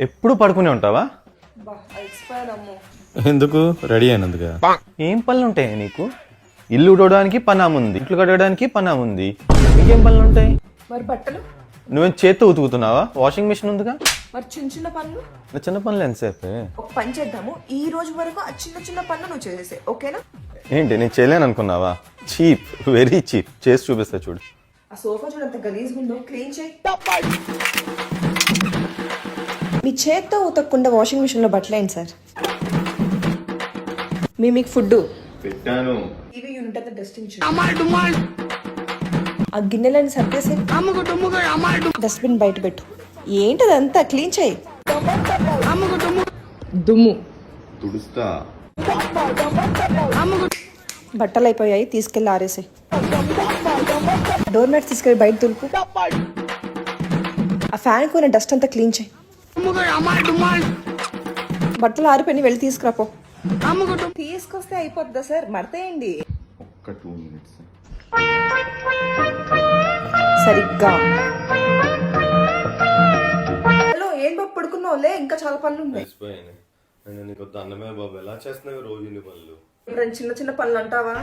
ఎప్పుడు పడుకునే ఉంటావా? ఎందుకు? రెడీ అయినందుకు. ఏం పనులు ఉంటాయి నీకు? ఇల్లు ఉడవడానికి పనాముంది, ఇట్లు కడగడానికి పనాముంది, ఇంకేం పనులు ఉంటాయి? మరి బట్టలు నువ్వేం చేత్తో ఉతుకుతున్నావా? వాషింగ్ మిషన్ ఉందిగా. మరి చిన్న చిన్న పనులు? చిన్న పనులు ఎంతసేపు? ఒక పని చేద్దాము, ఈ రోజు వరకు ఆ చిన్న చిన్న పనులు నువ్వు చేసేసే, ఓకేనా? ఏంటి నేను చేయలేను అనుకున్నావా? Cheap, very cheap. చేసి చూపిస్తా చూడు. ఆ సోఫా చూడంత గలీజ్గా ఉందో, క్లీన్ చేయి. మీ చేత్తో ఉతకకుండా వాషింగ్ మిషన్ లో బట్టలేండి సార్. మీకు ఫుడ్ పెట్టాను. టీవీ యూనిట్ అంతా డస్టింగ్ ఆ గిన్నెలని సర్దేసి డస్ట్బిన్ బయట పెట్టు. ఏంటదంతా క్లీన్ చేయి. దుమ్ము తుడుస్తా. బట్టలు అయిపోయాయి, తీసుకెళ్ళి ఆరేసి. డోర్ మ్యాట్ తీసుకెళ్ళి బయట దులుపు. ఆ ఫ్యాన్ కు డస్ట్ అంతా క్లీన్ చేయి. బట్టలు ఆరిపోయి వెళ్ళి తీసుకురాపో. తీసుకొస్తే అయిపోద్దా సార్? మడతేయండి. ఒక్క 2 minutes. సరిగ్గా. హలో, ఏం బాబు పడుకున్నావులే, ఇంకా చాలా పనులు ఉన్నాయి. నీకు అన్నమే బాబు, ఎలా చేస్తున్నావు రోజు ఇన్ని పనులు? చిన్న చిన్న పనులు అంటావా?